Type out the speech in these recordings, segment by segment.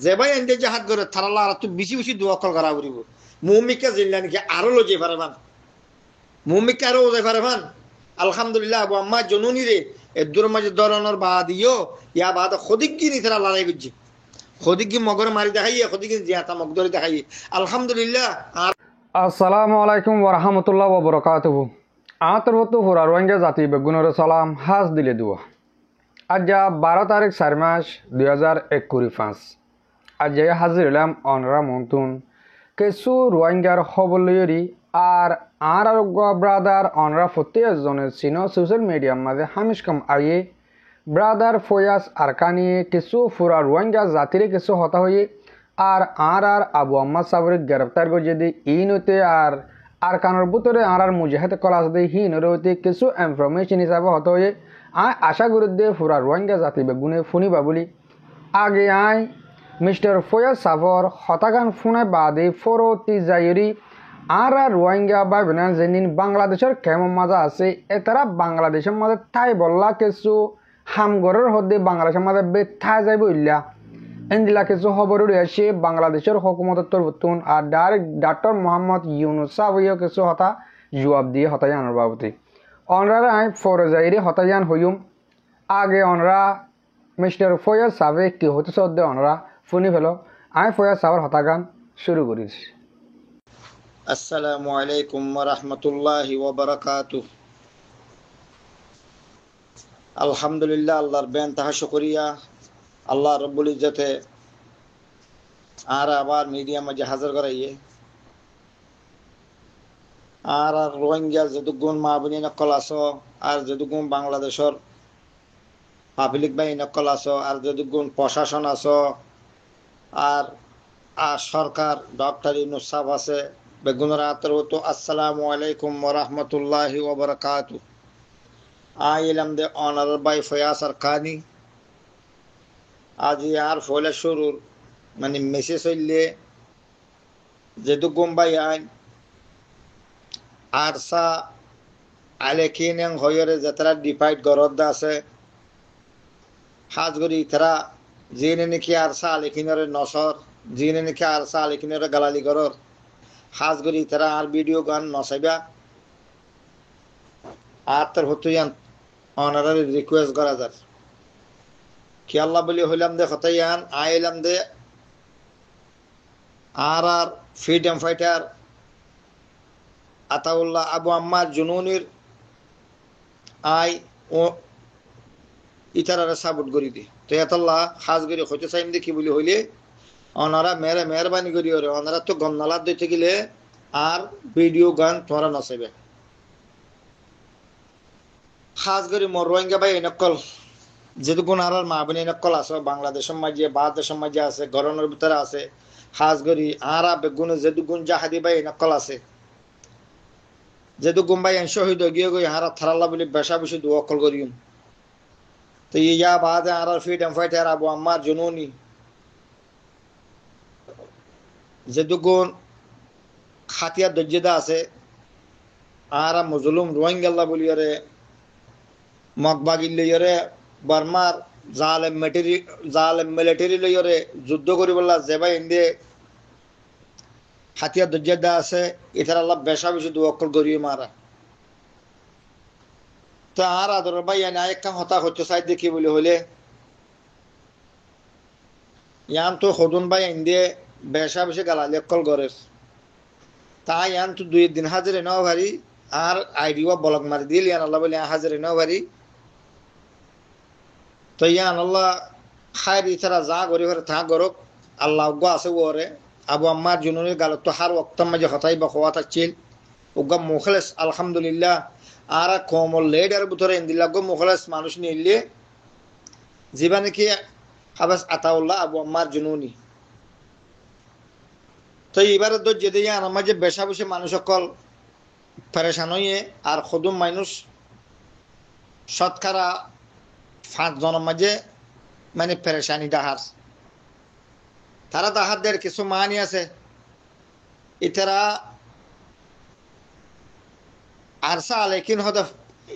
যে ভাই এনদে জাহাজ করে থারাল্লা আর তো বেশি বেশি দোয়া কল করা করিব মুমিকা জিল্লা নাকি আরো লজে পারবান মুমিকা আরো ওজে পারবান আলহামদুলিল্লাহ আবু আম্মা জনুনি রে এদুর মাঝে দরানোর বাদিও ইয়া বাদ খদিকি নি থারা লড়াই করছি খদিকি মগর মারি দেখাইয়ে খদিকি জিয়াতা মগদরি দেখাইয়ে আলহামদুলিল্লাহ। আসসালামু আলাইকুম ওরহামতুল্লাহ ওবরকাতুহু আতরবতু হুরা রোহিঙ্গা জাতি বেগুনের সালাম হাজ দিলে দুয়া আজ 12 তারিখ 4 মাস 2021 আজ হাজির হলাম অনরা মন্তুন কিছু রোহিঙ্গার খবর লইরি আর আরোগ্য ব্রাদার অনরা প্রত্যেকজনের চিন সোশ্যাল মিডিয়ার মাঝে হামিশ কাম আইয়ে ব্রাদার ফয়াস আরকানি কিছু ফুরা রোহিঙ্গা জাতিরে কিছু হতা হয়ে আর আবু আম্মা সাবরে গ্রেপ্তার করে যদি ইনতে আর কানোর ভিতরে আর মুজাহিদ কলাস দিয়ে হিনরে হইতে কিছু ইনফরমেশন হিসাবে হতে হয়ে আশা করি দে ফুরা রোহিঙ্গা জাতি বেগুনে ফুনিবা বলি আগে মিস্টার ফয়াজ সাবর হতাগান ফুনে বাদে ফরতি যাইরি আর রোহিঙ্গা বা বিনান যেদিন বাংলাদেশের কেমন মাজা আছে এতারা বাংলাদেশের মাঝে ঠাই বললা কিছু হামগরের হদ্দে বাংলাদেশের মাঝে বেথা যাইব ইল্লা এন্দিলা কিছু খবর রয়েছে বাংলাদেশের হুকুমতের তরফতুন আর ডাইরেক্ট ডক্টর মোহাম্মদ ইউনুস সাহেব কিছু হতা জবাব দিয়ে হতায়ানোর বাবদে অনরা ফরজাইরে হতায়ান হইম আগে অনরা মিস্টার ফয়াজ সাহেব কি হতে সদ্যে অনরা শুনি ফেলো ফয়াজ সাহেবের হতাগান শুরু করিস। আসসালামু আলাইকুম ওয়া রাহমাতুল্লাহি ওয়া বারাকাতুহু। আলহামদুলিল্লাহ আল্লাহর বেন তাহা শুকরিয়া আল্লাহ রব্বুল ইজ্জতে আর আবার মিডিয়া মাঝে হাজির করাইয়ে আর রোহিঙ্গা যেটুকুন মা বোনী নকল আছো আর যেটুকুন বাংলাদেশের পাবলিক বাহিনী নকল আছো আর যেটুকুন প্রশাসন আছো আর সরকার ডক্টর ইউনুস সাহেব আছে বেগুনের আতর হতো আসসালামু আলাইকুম ওয়া রাহমাতুল্লাহি ওয়া বারাকাতুহু। আইলাম দে অনার বাই ফয়াজ আরকানি আজ আর ফলে শুরুর মানে মেসেজ হইলে যেহেতু গুম্বাই আইন আরসা আলেকিন হয়রে যাত্রা ডিপাইট গরদ আছে হাজ করি তারা যিনি নাকি আরসা আলেকিনরে নসর যিনি নাকি আরসা আলেকিনরে গালালি করর হাজ করি তারা আর ভিডিও গান নসাইবা আর তার হতো অনারারি রিকোয়েস্ট করা যায় কি আল্লাহ বলি হইলাম দে হতাইয়ান আইলাম দে আর ফ্রিডম ফাইটার আতাউল্লাহ আবু আম্মার জুনুনির ও ইতারারে সাপোর্ট করি দি তো এতাল্লাহ খাস করি হইতে চাইম দে কি বলি হইলে ওনারা মেহরবানি করি ওরে ওনারা তো গন্নালাত দিতে গেলে আর ভিডিও গান তোমরা নচাইবে খাস করি মোর রোহিঙ্গা ভাই নকল যেটুকুন আর মা বোনী নকল আছে বাংলাদেশের মাঝে ভারতদেশের মাঝে আছে গরমের ভিতরে আছে খাস করি আর বেগুনে যেটুকুন জাহাদি ভাই নকল আছে যেটুকুন ভাই শহীদ গিয়ে গই হারা থারাল্লা বলে বেশা বেশি দু অকল করিম তো ইয়া বাদ আর ফ্রিডম ফাইটার আবু আম্মার জুনুনি যেটুকুন খাতিয়া দজ্জেদা আছে আর মজলুম রোহিঙ্গাল্লা বলিয়ারে মগবাগিল লইরে বর্মার জালেম মিলিটারি লইরে যুদ্ধ করিবলা যে ভাই ইন্দে হাতিয়ার দজ্জেদা আছে এটার আল্লাহ বেশা বেশি দু অক্ষর গড়িয়ে মারা তো আর আদর ভাই এক কাম হতা হচ্ছে চাই দেখি বলে হইলে ইয়ান তো সদুন ভাই ইন্দে বেশা বেশি গালালি অক্ষল গড়ের তাই ইয়ান তো 2 দিন হাজিরে নাও ভারি আর আইডিও বলক মারি দিল ইয়ান আল্লাহ বলে হাজিরে নাও ভারি তো ইয়ান আল্লাহ খায়ের ইতারা যা গরি ঘরে তা গরক আল্লাহ উগ্গ আছে ওরে আবু আম্মার জুনুনের গালত তো হার ওক্তম মাঝে হতাই বা খোয়া থাকছিল উগ্গ মুখলেস আলহামদুলিল্লাহ আর কমল লেডার ভিতরে ইন্দিল্লাগ্য মুখলেস মানুষ নিলে যিবা নাকি হাবাস আতাউল্লাহ আবু আম্মার জুনুনি তো এবারে তো যেতে আমার মাঝে বেশা বেশি মানুষ সকল পেরেশান হইয়ে আর খুদুম মানুষ শতকরা 5 জনের মাঝে মানে পেরেশানি দাহার তারা দাহারদের কিছু মানি আছে ইতারা আরসা আলেকিন হতে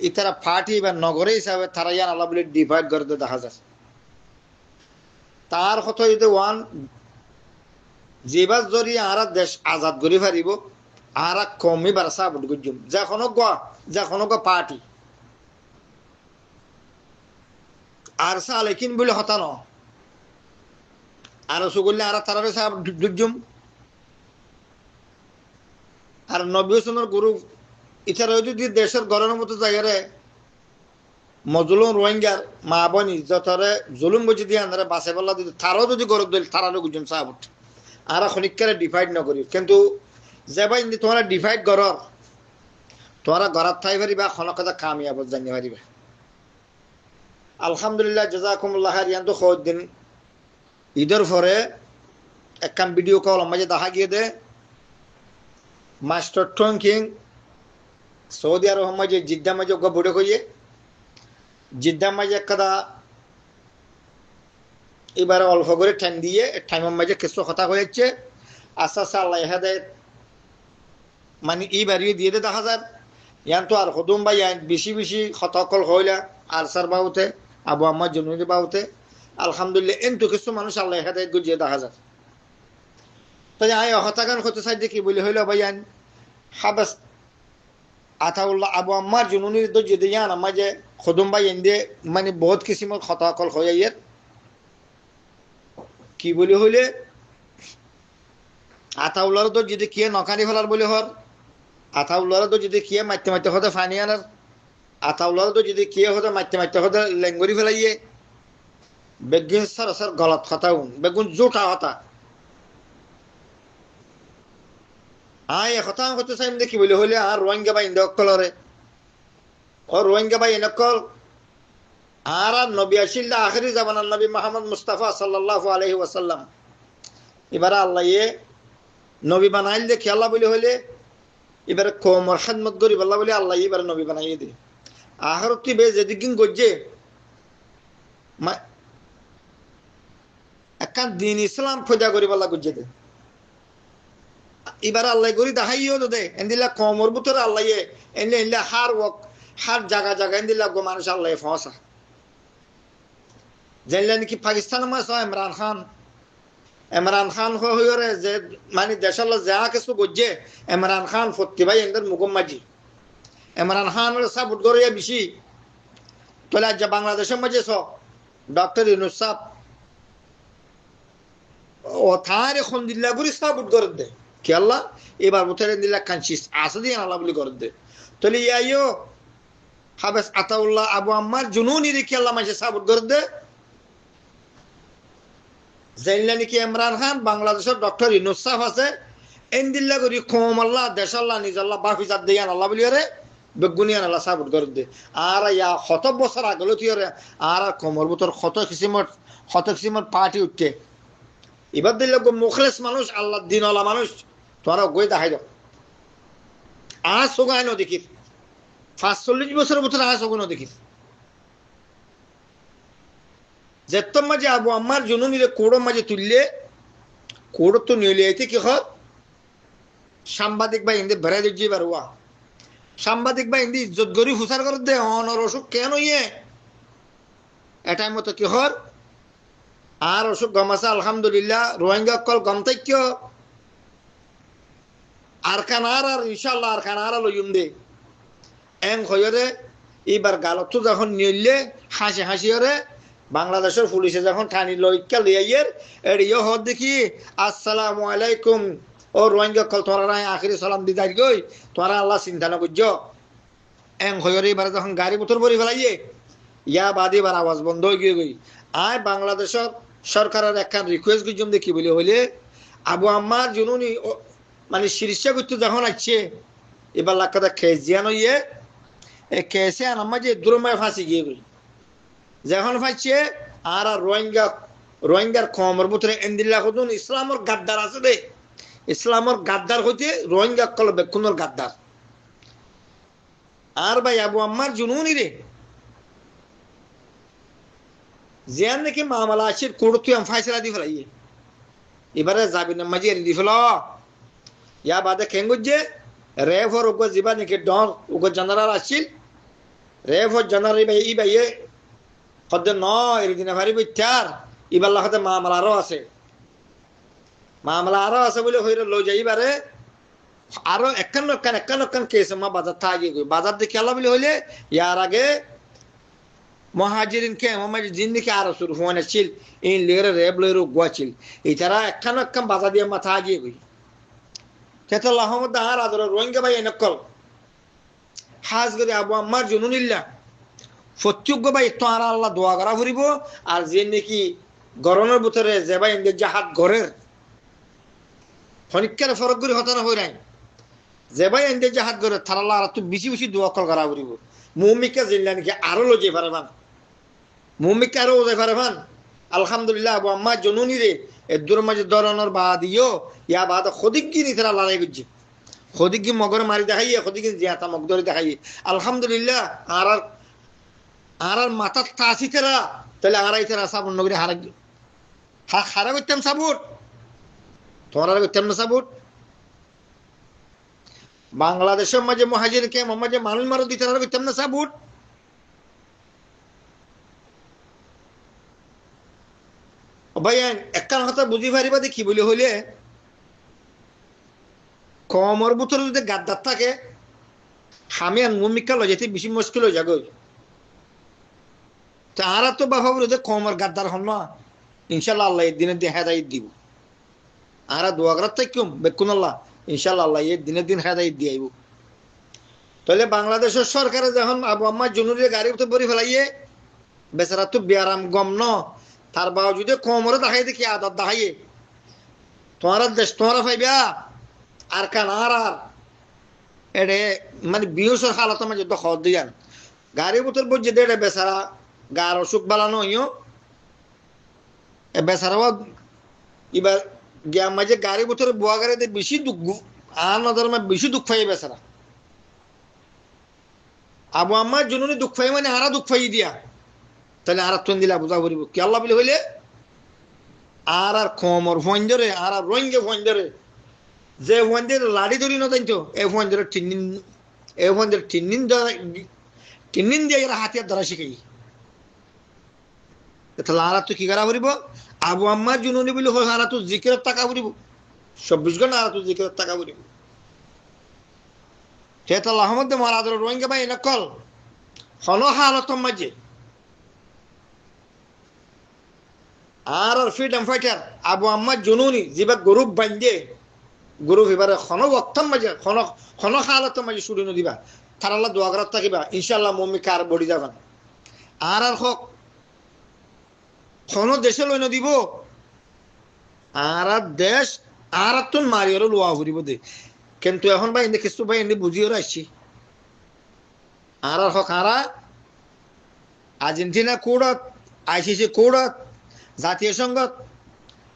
ইতারা পার্টি বা নগরে হিসাবে তারা ইয়ান আল্লাহ বলে ডিভাইড করে দেখা যায় তার কথা যদি ওয়ান যেবার যদি আরা দেশ আজাদ করি পারিব আরা কমই বার সাপোর্ট করছুম যখন পার্টি আর সালেকিন বলে হতা ন আর সুগল্লে আর তারারে সাপোর্ট দুজুম আর নবী হোসেনের গুরু এছাড়াও যদি দেশের গড়ের মতো জায়গায় মজলুম রোহিঙ্গার মা বোন ইজ্জতরে জুলুম বুঝি দিয়ে আনারে বাসে বল্লা যদি তারাও যদি গরব দিল তারারও গুজুম সাহাবত আর খনিকারে ডিফাইড নকরি কিন্তু যে ভাই তোমরা ডিফাইড গরর তোমরা গরাত থাই পারিবা খনকতা কামিয়াব জানি পারিবা আলহামদুলিল্লাহ জাযাকুমুল্লাহ রিয়ান তো দিন ঈদের পরে একখান ভিডিও কল মাঝে দেখা গিয়ে দে মাস্টার টঙ্কিং সৌদি আরব মাঝে জিদ্দা মাঝে বুড়ে কইয়ে জিদ্দা মাঝে একটা এবারে অল্প করে ঠ্যাং দিয়ে ঠ্যাঙের মাঝে কিছু কথা হয়েছে আস্তে আস্তে আল্লাহ হেদায়েত মানে এইবারই দিয়ে দে দেখা যায় ইয়ান তো আর হদুম বা ইয়ান বেশি বেশি হতকল হইলা আর সার বাউতে আবু আম্মার জনুরি বাউতে আলহামদুলিল্লাহ এনটু কিছু মানুষ আল্লাহ হেদায়েত গুজিয়ে দেখা যায় তাই আয় হতাগান হতে চাই কি বলে হইল ভাইয়ান হাবাস আতাউল্লাহ আবু আম্মার জনুনির তো যদি ইয়ান মাঝে হদুম বা ইয়ান দিয়ে মানে বহুত কিসিমত হতকল হয়ে ইয়ার কি বলি হইলে আতাউল্লাহর তো যদি কিয়ে নকানি ফেলার বলে হর আতাউল্লাহর তো যদি কিয়ে মারতে মারতে হতে ফানি আনার আতাউল্লাহর তো যদি কিয়ে হতে মারতে মারতে হতে লেঙ্গরি ফেলাইয়ে বেগুন সরাসর গলত কথা বেগুন জোটা হতা আয় কথা হতে চাই দেখি বলি হইলে আর রোহিঙ্গা বা ইন্দকলরে ও রোহিঙ্গা বা ইনকল আর নবী আসিল্লা আখরি জামানার নবী মোহাম্মদ মুস্তাফা সাল্লাল্লাহু আলাইহি ওয়াসাল্লাম এবারে আল্লাহ নবী বানাইল দেখি আল্লাহ বলি হইলে এবারে কোমর খেদমত করি আল্লাহ বলি আল্লাহ এবারে নবী বানাইয়ে দে আখরত কি বে যেদিন গজ্জে একখান দিন ইসলাম ফজা করি আল্লাহ গজ্জে দে এবারে আল্লাহ করি দেখাইও দে এন্দিলা কোমর ভিতরে আল্লাহ এনে এলে হার জায়গা জায়গা এন্দিলা গো মানুষ আল্লাহ ফসা জানলেন কি পাকিস্তানের মাস ইমরান খান হয়ে যে মানে দেশের যা কিছু গজ্জে ইমরান খান ফত্তি ভাই এদের মুকম্মাজি ইমরান খান সাপোর্ট করে বেশি তাহলে আজ বাংলাদেশের মাঝে ডক্টর ইউনুস সাহেব ও থারে খন দিল্লা করে সাপোর্ট করে দে কি আল্লাহ এবার বুথের দিল্লা কাঞ্চিস আসে দিয়ে আল্লাহ বলি করে দে তাহলে ইয়াইও হাবেস আতাউল্লাহ আবু আম্মার জুনুনি রেখে আল্লাহ মাঝে সাপোর্ট করে দে জানলেন কি ইমরান খান বাংলাদেশের ডক্টর ইউনুস সাহেব আছে এন্দিল্লা করি কম আল্লাহ দেশ আল্লাহ নিজ আল্লাহ বাফিজাত দিয়ান আল্লাহ বলি রে বেগুনিয়ান আল্লাহ সাপোর্ট করে দে আর ইয়া শত বছর আগলে তুই আর কমর ভিতর শত কিসিমত পার্টি উঠছে এবার দিলে মুখলেস মানুষ আল্লাহ দিনওয়ালা মানুষ তোরা গই দেখাই দাও আজ সোগাই ন দেখিস 45 বছরের ভিতরে আজ সোগো ন দেখিস যেতম মাঝে আবু আম্মার জনুনিরে কোড়ো মাঝে তুললে কোড়ো তো নিয়ে আইতে কি হর সাংবাদিক বা ইন্দি বেড়াই দিচ্ছি বারুয়া সাংবাদিক বা ইন্দি ইজ্জত গরি হুসার করে দে অনর অসুখ কেন ইয়ে এটাই মতো কি হর আর অসুখ গমাসা আলহামদুলিল্লাহ রোহিঙ্গা কল গম থাক আর কানার আর ইনশাল্লাহ আর কানার লইম দে এং হইরে এবার গালত যখন নিলে হাসি হাসি হরে বাংলাদেশের পুলিশে যখন ঠানি লইকা লিয়াইয়ের এড়িয়ে হদ দেখি আসসালামু আলাইকুম ও রোহিঙ্গা কল তোরা আখিরি সালাম দিদার গই তোরা আল্লাহ চিন্তা না করছ এং হইরে এবার যখন গাড়ি মোটর ভরি ফেলাইয়ে ইয়া বাদে এবার আওয়াজ বন্ধ হয়ে গিয়ে গই আয় বাংলাদেশের সরকারের একখান রিকোয়েস্ট করছম দেখি বলে হইলে আবু আম্মার জুনুনি মানে শীর্ষা করতে যখন আসছে এবার লাক্কাটা খেস জিয়ানো ইয়ে এই খেসে আনাম্মা যে দুরমায় ফাঁসি গিয়ে গই যখন ফাঁসছে আর রোহিঙ্গার কমর ভিতরে এন্দিল্লা হতুন ইসলামর গাদ্দার আছে দে ইসলামর গাদ্দার হইতে রোহিঙ্গা কল বেক্ষুনের গাদ্দার আর ভাই আবু আম্মার জুনুনি রে জিয়ান নাকি মামলা আছে কোর্ট তুই ফাইসলা দি ফেলাইয়ে এবারে যাবি না মাঝে দি ফেল ইয়া বাদে খেঙ্গুজে রেফ হর উগো জিবা নাকি ডর উগো জেনারেল আসছিল রেফ হর জেনারেল ভাই ই ভাইয়ে কদ ন এর দিনে ভারি বিচার ইবাল্লাহ হাতে মামলা আরো আছে, মামলা আরো আছে বলে হইরে লই যাইবারে আরো একান্ন কেস মা বাজার থাকি গই বাজার দেখে আল্লাহ বলে হইলে ইয়ার আগে মহাজিরিন কে মোহাম্মদ জিন্দিকে আরো শুরু হওয়ানে ছিল ইন লেরে রেব লেরু গোয়াছিল ইতারা একান্ন বাজার দিয়ে মাথা আগিয়ে গই তেতাল আহমদ আর আদর রোহিঙ্গা ভাই নকল হাজ গরি আবু আম্মার জুনুনিল্লাহ ফত্যুগ্য ভাই তো আর আল্লাহ দোয়া করা ফুরিব আর যে নাকি গরমের ভিতরে যে ভাই ইন্দের জাহাজ ঘরের খনিকার ফরক করে হতানো হই নাই যে ভাই ইন্দের জাহাজ ঘরের তার আল্লাহ আর তো বেশি বেশি দোয়া করা ফুরিব মুমিকা জিল্লা নাকি আরো লজে পারবান মুমিকা আরো ওজে পারবান আলহামদুলিল্লাহ আবু আম্মা জনুনি রে এদুর মাঝে দরানোর বাদিও ইয়া বাদ খদিকি নি তারা লড়াই করছে খদিকি মগর মারি দেখাইয়ে খদিকি জিয়াতা মগদরি দেখাইয়ে আলহামদুলিল্লাহ আর মাথার তাসি তেরা তাহলে আড়াই তেরা সাবুন নগরে হারা করতাম সাবুট তোমার করতাম না সাবুট বাংলাদেশের মাঝে মহাজির কে মাঝে মানুষ মারো দিতে করতাম না সাবুট ভাইয়ান একটা কথা বুঝি পারিবা দেখি বলে হইলে কমর ভিতরে যদি গাদ্দার থাকে আমি আর মুমিকা লজাইতে বেশি মুশকিল হয়ে যাবে তারা তো বাবা বলে কমর গাদ্দার হন না ইনশাল্লাহ আল্লাহ এর দিনের দিন হেদায়ত দিব আরা দোয়া করার থাকুম বেকুন আল্লাহ ইনশাল্লাহ আল্লাহ এর দিনের দিন হেদায়ত দিয়ে আইব তাহলে বাংলাদেশের সরকারে যখন আবু আম্মা জনুরের গাড়ি উঠে ভরি ফেলাইয়ে বেচারা তো বেয়ারাম গম ন তার বাবা যদি কমরে দেখাই দেখি আদত দেখাইয়ে তোমার দেশ তোমারা পাইবা আর কান আর এডে মানে বিহুসের হালত মাঝে দখল দিয়ান গাড়ি ভিতর বুঝে দেড়ে বেচারা গার অসুখ বালানো হইও এ বেচারাও এবার গিয়া মাঝে গাড়ি ভিতরে বুয়া গাড়িতে বেশি দুঃখ আর নজর বেশি দুঃখ পাই বেচারা আবু আম্মার জনুনি দুঃখ পাই মানে হারা দুঃখ পাই দিয়া তাহলে আর তুন দিলা বুঝা করিব কি আল্লাহ বলে হইলে আর কমর ফোন ধরে আর রোহিঙ্গা ফোন ধরে যে ফোন ধরে লাড়ি ধরি না জানতো এই ফোন ধরে টিনিন দিয়ে এরা হাতিয়ার ধরা শিখাই তাহলে আর তো কি করা করিব আবু আম্মার জুনুনি বলে হয় আর তো জিকিরের টাকা করিব 24 ঘন্টা আর তো জিকিরের টাকা করিব তেতাল আহমদ মহারাজ রোহিঙ্গা ভাই নকল হন হালত মাঝে আর ফ্রিডম ফাইটার আবু আম্মার জনুনি যেবা গরুপ বান্ধে গরুপ এবারে খন বক্তম মাঝে খন হালত মাঝে শুরু দিবা তার আল্লাহ দোয়া করার থাকিবা ইনশাল্লাহ মম্মিকে আর বড়ি যাবেন আর হক খন দেশে লই দিব আর দেশ আর তুন মারিও লোয়া ঘুরিব দে কিন্তু এখন ভাই এনে কিছু ভাই এনে বুঝিও আসছি আর হক আরা আর্জেন্টিনা কোড়ত আইসিসি কোড়ত জাতীয় সংঘত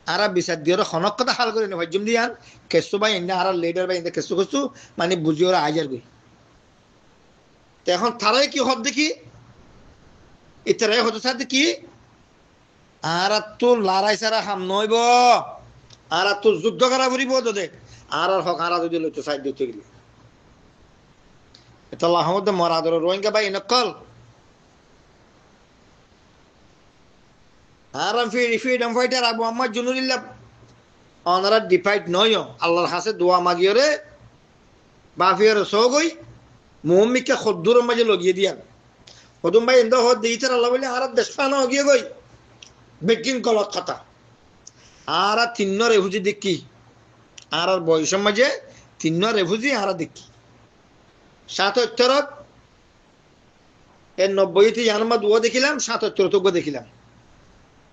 আর বিচার দিয়ে খনক কথা হাল করে ভাজ্যম দিয়ান কেসু ভাই এনে আর লিডার ভাই এনে কেসু মানে বুঝিও আইজার গই এখন তারাই কি হদ দেখি এটারাই হতে সাথে কি আর তো লড়াই সারা হাম নইব আর তো যুদ্ধ করা ফুরিব তো দেখ আর হক আর যদি লইতো সাইড দিতে গেলে এটা আহমদ মরাদর রোহিঙ্গা ভাই নকল আর ফ্রিডম ফাইটার আবু আম্মার জুনুরিল্লাহ অনারা ডিফাইট নয় আল্লাহর হাসে দোয়া মাগিয়রে বাফিয়রে সগই মুহম্মিকে খদ্দুর মাঝে লগিয়ে দিয়ান কদম ভাই এন্দ হদ দিইতার আল্লাহ বলে আর দেশ পানা গিয়ে গই বেকিং কলত কথা আর তিন্ন রেফুজি দেখি আর বয়সের মাঝে তিন্ন রেফুজি আর দেখি 77 এর 90 জানুমা দুয়া দেখিলাম 77 তো দেখিলাম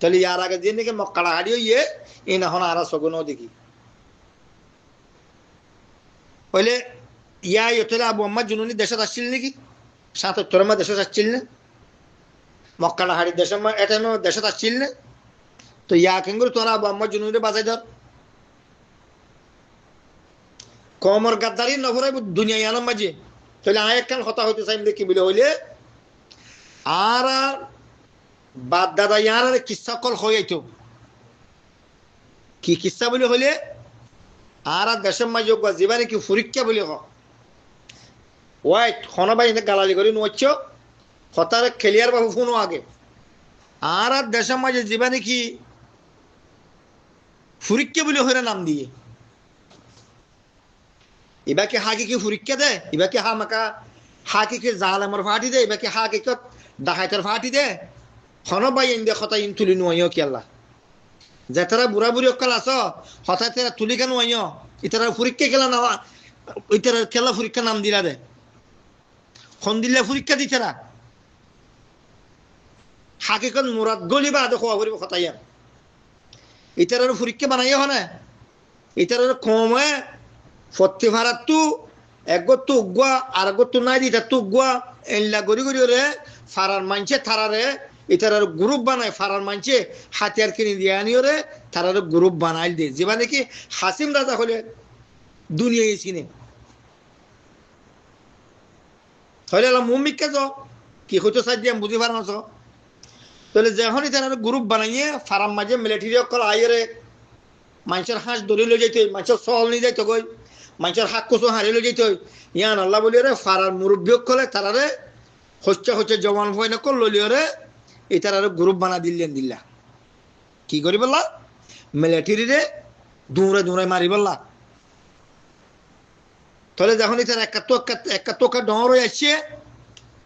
তাহলে ইয়ার আগে দিন নাকি মক্কাড়া হারিয়ে ইয়ে এই না হন আর সগুনও দেখি বলে ইয়া ইতলে আবু আম্মা জুনুনি দেশে আসছিল নাকি 77 মা দেশে আসছিল না মক্কাড়া হারি দেশে মা এটা দেশে আসছিল না তো ইয়া কেঙ্গুর তোরা আবু আম্মা জুনুনি বাজাই ধর কমর গাদ্দারি নভরাই দুনিয়া ইয়ানোর মাঝে তাহলে আয় একখান কথা হইতে চাইম দেখি বলে হইলে আর বাদ দাদা ইয়ার কিসা কল হয়ে যাইতো কি কিসা বলে হইলে আর দেশের মাঝে জীবানে কি পরীক্ষা বলে ওয়াইট হনবাই গালালি করে নোচ্ছ হতারে খেলিয়ার বাবু ফোনও আগে আর দেশের মাঝে জীবানে কি ফুরিককে বলে হয়ে নাম দিয়ে এবাকে হাকি কি ফুরিককে দে এবাকে হামাকা হাকি কে জালেমর ফাটি দে এবাকে হাকি কে ডাকাইতের ফাটি দে হন বাই ইন্দে কথা ইন তুলি নুয়াইও কি আল্লাহ যে তারা বুড়া বুড়ি অকাল আস হঠাৎ তারা তুলি কেন আইও ইতারা ফুরিককে খেলা না ইতারা খেলা ফুরিক্কা নাম দিলা দে খন দিলে ফুরিক্কা দিতারা হাকিকত মুরাদ গলি বা দেখো করিব কথা ইয়ার ইতারার ফুরিক্কা বানাইও হনে ইতারার কমে ফত্তি ভাড়াত তু একগত তু উগুয়া আর একগত তু নাই দিতা তু উগুয়া এল্লা গড়ি গড়ি রে ফারার মানছে থারারে ইতারার গ্রুপ বানায় ফারার মানছে হাতিয়ার কিনে দিয়ে আনিও রে তারার গ্রুপ বানাইল দে যেবা নাকি হাসিম রাজা হলে দুনিয়া চিনে তাহলে এলা মুমিককে যাও কি হইতো সাজ দিয়ে বুঝি পারানো তাহলে যখনই তারা গ্রুপ বানাইয়ে ফারাম মাঝে মিলিটারি অকল আইরে মানুষের হাঁস ধরে লই যাইতে মানুষের সল নিয়ে যাইতো গই মানুষের হাক কুসু হারিয়ে লই যাইতো ইয়ান আল্লাহ বলি রে ফারার মুরব্বী অকলে তারারে হচ্ছে হচ্ছে জওয়ান ভয় নকল লইলিও রে এই তারারে গ্রুপ বানা দিলেন দিল্লা কি করি বললা মিলিটারি রে দৌড়ে দৌড়ে মারি বললা তাহলে যখন তারা একটা তোকা ডর হয়ে আসছে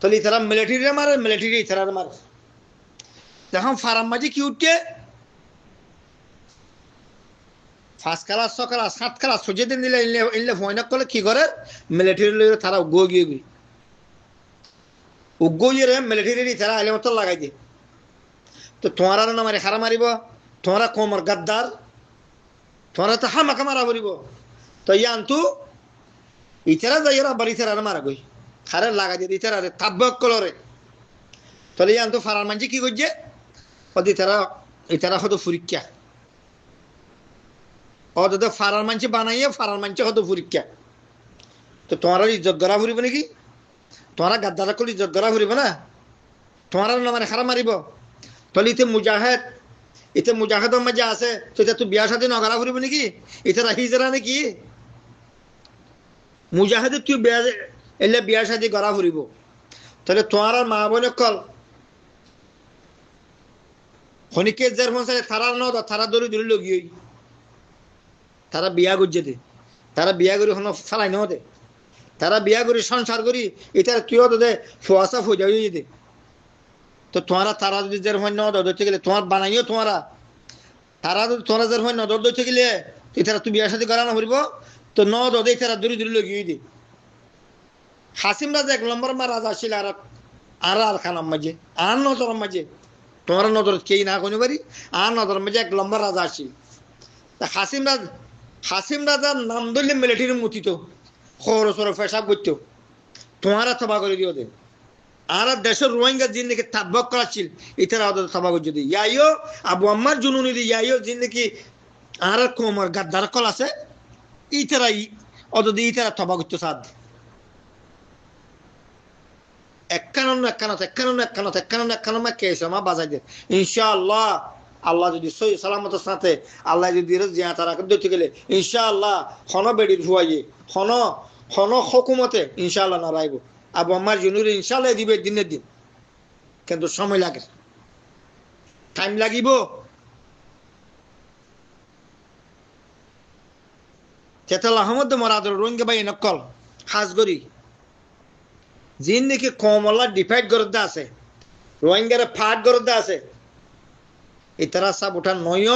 তাহলে তারা মিলিটারি মারে মিলিটারি তারা মারে যখন ফার্ম মাঝে কি উঠছে ফার্স্ট ক্লাস ছ ক্লাস 7 ক্লাস সোজে দিন দিলে ইনলে ভয়না করলে কি করে মিলিটারি লইরে তারা উগ্গো গিয়ে গই উগ্গো রে মিলিটারি তারা আলে মতো লাগাই দিয়ে তো তোমার না মারে হারা মারিব তোমারা কোমর গাদ্দার তোমারা তো হামাকা মারা পড়িব তো ইয়ান্তু ইতারা যাইরা বাড়ি তারা মারা গই হারে লাগাই দিয়ে ইতারা রে তাব্বক কলরে তাহলে ইয়ান্তু ফারার মানজি কি করছে ওদি তারা ইতারা হতো পরীক্ষা ওদের ফারার মানছে বানাইয়ে ফারার মানছে হতো পরীক্ষা তো তোমার ইজ্জত গড়া ফুরিব নাকি তোমারা গাদ্দারা করলে ইজ্জত গড়া ফুরিব না তোমার মানে খারাপ মারিব তাহলে ইতে মুজাহেদের মাঝে আছে তো এটা তুই বিয়া সাথে নগরা ফুরিব নাকি এটা হিজরা নাকি মুজাহেদ তুই এলে বিয়া সাথে গড়া ফুরিব তাহলে তোমার মা বোনের কল খনিকে যার ফোন তারা ন তারা দৌড়ি দৌড়ি লগিয়ে তারা বিয়া করছে দে তারা বিয়া করি হন ফালাই ন দে তারা বিয়া করি সংসার করি এটা তুইও তো দে ফোয়াশা ফো যাই দে তো তোমারা তারা যদি যার ফোন ন ধরতে গেলে তোমার বানাইও তোমারা তারা যদি তোরা যার ফোন ন ধরতে গেলে এটারা তুই বিয়ার সাথে করা না ফুরিব তো ন দে তারা দৌড়ি দৌড়ি লগিয়ে দে হাসিম রাজা 1 নম্বর মা রাজা ছিল আর খানার মাঝে আর নজর মাঝে তোমার নজর কেই না কোনো বাড়ি আর নজর মাঝে 1 নম্বর রাজা আসি হাসিম রাজার নাম ধরলে মিলিটারি মুতি তো খরচ পেশাব করতো তোমারা তবা করে দিও দে আর দেশের রোহিঙ্গা জিন্দিকে তাব্বক করাচ্ছিল ইতারা ওদের তবা করছে দি ইয়াইও আবু আম্মার জুনুনি দি ইয়াইও জিন্দিকি আর কোমর গাদ্দার কল আছে ইতারাই ওদের দি ইতারা তবা করতো সাদ একান্ন কেস আমার বাজাই দে ইনশাআল্লাহ আল্লাহ যদি সহি সালামতের সাথে আল্লাহ যদি জিয়া তারা ধরতে গেলে ইনশাআল্লাহ হন বেডির ভুয়াইয়ে হন হকুমতে ইনশাআল্লাহ না রাইব আবু আমার জুনুর ইনশাআল্লাহ দিবে দিনের দিন কিন্তু সময় লাগে টাইম লাগিব চেতাল আহমদ মরাদর রোহিঙ্গা ভাই নকল হাজগরি জিন নাকি কমলা ডিফাইড করতে আছে রোহিঙ্গারে ফাট করতে আছে ইতারা সব উঠা নয়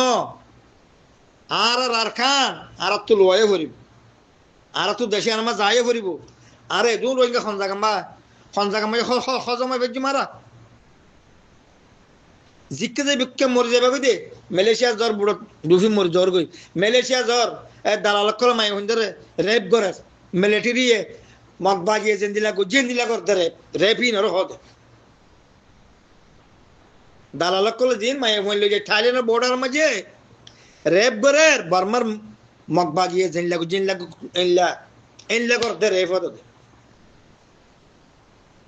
আর খান আর তো লোয়ে ভরিব আর তো দেশে আনমা যাইয়ে ভরিব আরে দু রোহিঙ্গা খঞ্জাগাম্বা হজমা বেজি মারা জিকে যে বিকে মরে যাবে কই দে মালয়েশিয়া জ্বর বুড়ো ডুফি মরে জ্বর গই মালয়েশিয়া জ্বর দালাল কল মাই হন্দরে রেপ করে মিলিটারি মগবাগিয়ে জেন্দিলা করতে রেপি নর হদে দালাল কল দিন মাই হইল যে থাইল্যান্ডের বর্ডার মাঝে রেপ করে বার্মার মগবাগিয়ে জেন্দিলা করতে রেপ হদে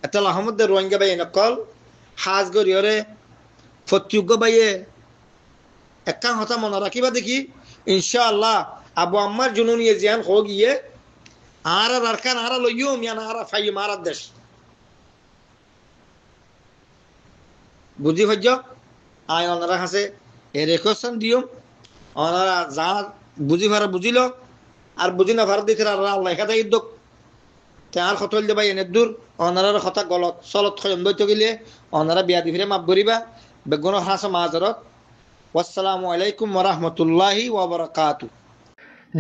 এতাল আহমদ রোহিঙ্গা ভাই নকল হাজ গরিয়রে ফত্যুগ্য ভাইয়ে একা হতা মনে রাখিবা দেখি ইনশাআল্লাহ আবু আম্মার জুনুনিয়ে জিয়ান হো গিয়ে আর আরকান আর লইও মিয়ান আর ফাই মারার দেশ বুঝি হজ্জ আয় ওনারা হাসে এ রেকশন দিও ওনারা যা বুঝি পারে বুঝিল আর বুঝি না পারে দিতে আর আল্লাহ হেদা ইদ্যক আর কত হইলে ভাই এনে দূর ওনারার কথা গলত চলত খয়ম দৈত গেলে ওনারা বিয়া দি ফিরে মাপ করিবা বেগুন হাস মাজারত আসসালামু আলাইকুম ওয়া রাহমাতুল্লাহি ওয়া বারাকাতুহু।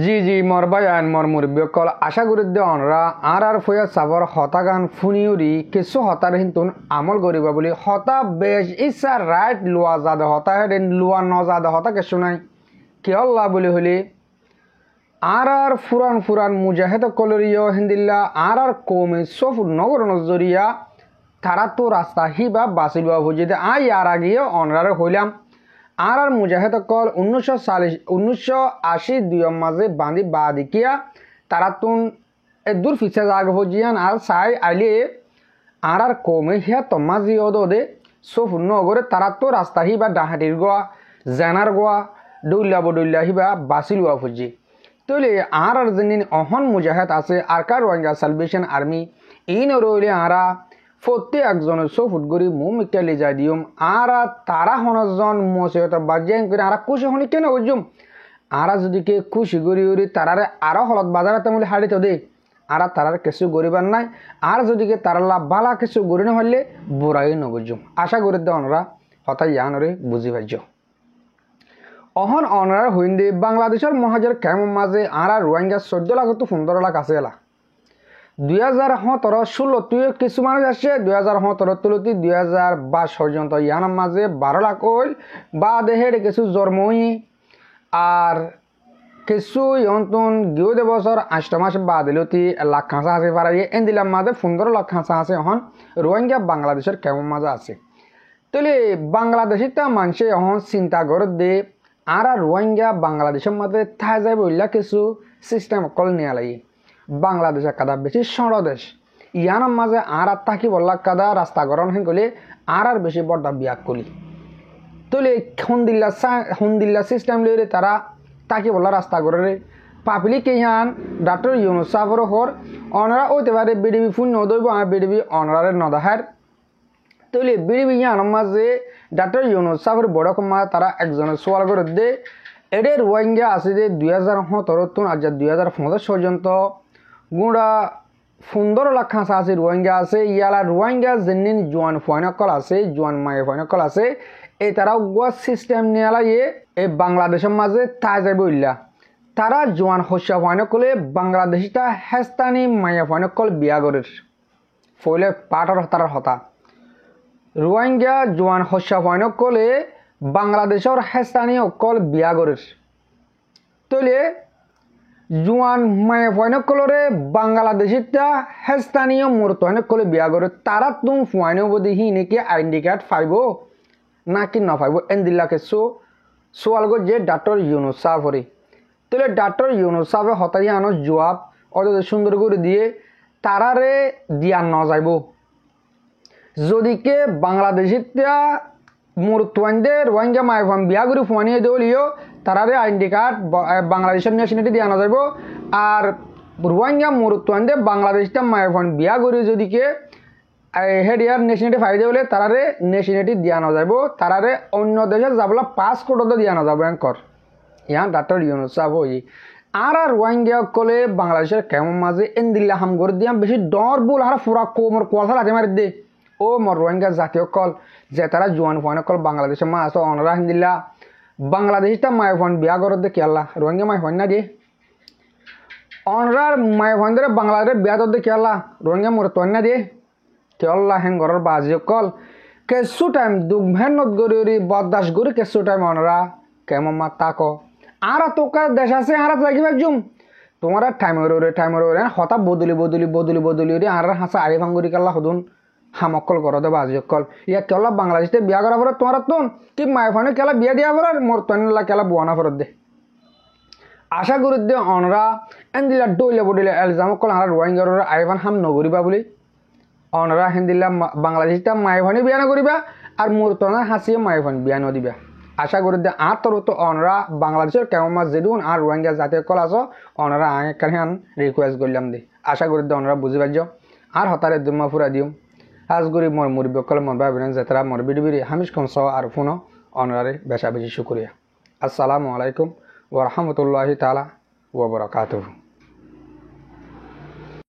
জি জি মর বায়ান মর মুরব্বী কল আশা করি দে অনরা আর ফয়া সাবর হতাগান ফুনিউরি কিছু হতার হিন্তুন আমল করিবা বলি হতা বেশ ইচ্ছা রাইট লোয়া জাদা হতা হেডেন লোয়া ন জাদা হতা কিছু নাই কে আল্লাহ বলি হলি আর ফুরান ফুরান মুজাহিদ কলরিয় হিন্দিল্লা আর কমে সফ নগর নজরিয়া তারা তো রাস্তা হিবা বাসিলুয়া বুঝিতে আই আর আগিয়ে অনরারে হইলাম আর মুজাহিদ কল 1980 দুইয়ের মাঝে বাঁধি বা দিকিয়া তারা তুন দূর ফিসে জাগ হজিয়ান আর সাই আইলে আর কমে হিয়া তমাজি ওদে সফ নগরে তারা তো রাস্তা হিবা ডাহাটির গোয়া জেনার গোয়া ডুল্লা হিবা বাসিলুয়া ফুজি তলে আর যেদিন অহন মুজাহিদ আছে আর কার রোহিঙ্গা সালভেশন আর্মি ইন রইলে আরা প্রত্যেক একজনের সফুট গরি মুমিকালি যাই দিম আর তারা হনজন মসিহত বাজিয়ান করে আর খুশি হনি কেন ওজুম আর যদি কে খুশি গরি উড়ি তারারে আরো হলত বাজারে তেমন হাড়ি তো দে আর তারার কিছু গরিবার নাই আর যদি কে তারাল্লা বালা কিছু গরি না হলে বুড়াই নবজুম আশা করি দে অনরা হতাই ইয়ানরে বুঝি পাইছ অহন অনার হইন্দে বাংলাদেশের মহাজের কেমন মাঝে আর রোহিঙ্গা 14 লাখ তো 15 লাখ আছে এলা 2017-16 তুই কিছু মানুষ আসছে 2017 তুলতি 2022 পর্যন্ত ইয়ানার মাঝে 12 লাখ হইল বা দেহের কিছু জন্মই আর কিছু ইয়ন্তন গিয়ে দে বছর 8 মাস বা দিলতি লাখ খাঁচা আছে পারাই এন দিলাম মাঝে 15 লাখ খাঁচা আছে এখন রোহিঙ্গা বাংলাদেশের কেমন মাঝে আছে তাহলে বাংলাদেশে তা মানুষে এখন চিন্তা করে দে আর রোহিঙ্গা বাংলাদেশের মধ্যে থাই যাই বললা কিছু সিস্টেম অকল নিয়ে লাগে বাংলাদেশে কাদা বেশি সড় দেশ ইয়ানোর মাঝে আর থাকি বললা কাদা রাস্তা গরম হেন করলে আর বেশি বড় বিয়াক করি তলে হন্দিল্লা সিস্টেম লইরে তারা তাকে বললা রাস্তা গড়ে পাবলিক ইয়ান ডাক্তার ইউনুস সাফর হর অনরা ওইতে পারে বিডিবি ফোন নদইব আর বিডিবি অনরারে নদাহার তলে বিডিবি ইয়ানোর মাঝে ডাক্তার ইউনুস সাফর বড় কমা তারা একজনের সোয়াল করে দে এদের রোহিঙ্গা আছে যে 2017 আজ 2015 পর্যন্ত গুঁড়া 15 লাখ খাঁচা আছে রোহিঙ্গা আছে ইয়ালা রোহিঙ্গা যেদিন জোয়ান ফয়নকল আছে জোয়ান মায়ে ফয়নকল আছে এই তারাও গোয়া সিস্টেম নিয়ে লাগে এই বাংলাদেশের মাঝে তাই যাইব ইল্লা তারা জোয়ান হস্যা ফয়নকলে বাংলাদেশিটা হেস্তানি মায়া ফয়নকল বিয়া গরের ফলে পাটার তারার হতা রোহিঙ্গা জোয়ান হস্যা ফয়নকলে বাংলাদেশের হেস্তানি অকল বিয়া গরের তলে জোয়ান মায়ে ফয়নকলরে বাংলাদেশিটা হেস্তানীয় মূর্ত কলে বিয়া করে তারা তুম ফুয়াইন বদি হি নাকি আইডি কার্ড পাইব নাকি না পাইব এন্দিল্লাকে সোয়াল গো যে ডাক্তার ইউনুস সাফরে তাহলে ডাক্তার ইউনুস সাফে হতাই আনো জবাব অত সুন্দর করে দিয়ে তারারে দিয়া ন যাইব যদি কে বাংলাদেশিটা মূর্তওয়ানদে রোহিঙ্গা মাইফাম বিয়া করে ফুয়ানিয়ে দেওলিও তারারে আইডি কার্ড বাংলাদেশের ন্যাশনালিটি দিয়া না যাইব আর রোহিঙ্গা মূর্তওয়ানদে বাংলাদেশটা মাইফাম বিয়া করে যদি কে হেডিয়ার ন্যাশনালিটি ফাইদে বলে তারারে ন্যাশনালিটি দিয়া না যাইব তারারে অন্য দেশে যাবলা পাসপোর্টও দিয়া না যাব এঙ্কর ইয়ান ডাক্তার ইউনুস সাহেব হই আর রোহিঙ্গা কলে বাংলাদেশের কেমন মাঝে এন্দিল্লা হাম করে দিয়াম বেশি ডর বুল আর ফুরা কোমর কোয়াল লাঠি মারি দে ও মর রোহিঙ্গা জাতীয় কল যে তারা জোয়ান ফোন কল বাংলাদেশের মা আছে অনরা হিন্দিল্লা বাংলাদেশটা মায় ফোন বিয়া করত দেখি আল্লাহ রোহিঙ্গা মায় ফোন না দিয়ে অনরার মায় ফোন ধরে বাংলাদেশের বিয়া তো দেখি আল্লাহ রোহিঙ্গা মোর তোন না দিয়ে কে আল্লাহ হেন ঘরের বাজিও কল কেসু টাইম দুঃখ মেহনত গরি বরদাস গরি কেসু টাইম অনরা কেমন মা তাকো আর তোকা দেশ আছে আর যাইবা জুম তোমার টাইমের ওরে হঠাৎ বদলি আর হাসা আড়ি ভাঙ্গুরি কাল্লা হদুন হামকল করো দে বাজিকল ইয়া কেলা বাংলাদেশে বিয়া করা পরে তোমার তোন কি মায় ফোনে কেলা বিয়া দিয়া পরে মোর তনলা কেলা বুয়ানা ফরত দে আশা করি দে অনরা এন্দিলা ডইলে বডিলে এলজাম কল আর রোহিঙ্গার আইভান হাম নগরিবা বলি অনরা হেন্দিলা বাংলাদেশটা মায় ফোনে বিয়া না করিবা আর মোর তনা হাসিয়ে মায় ফোন বিয়া ন দিবা আশা করি দে আর তোর তো অনরা বাংলাদেশের কেমন মাছ যেদুন আর রোহিঙ্গা জাতীয় কল আছো অনরা আগে কাহিয়ান রিকোয়েস্ট করলাম দে আশা করি দে অনরা বুঝি পাইছ আর হতারে দুমা ফুরা দিও আজগুড়ি মোর মুরব্বী কল মন ভাবিলেন যে তারা মোর বিড়ি হামিশ কম সহ আর ফোনও অনারে বেশা বেশি শুক্রিয়া আসসালামু আলাইকুম ওয়া রাহমাতুল্লাহি তাআলা ওয়া বারাকাতুহু।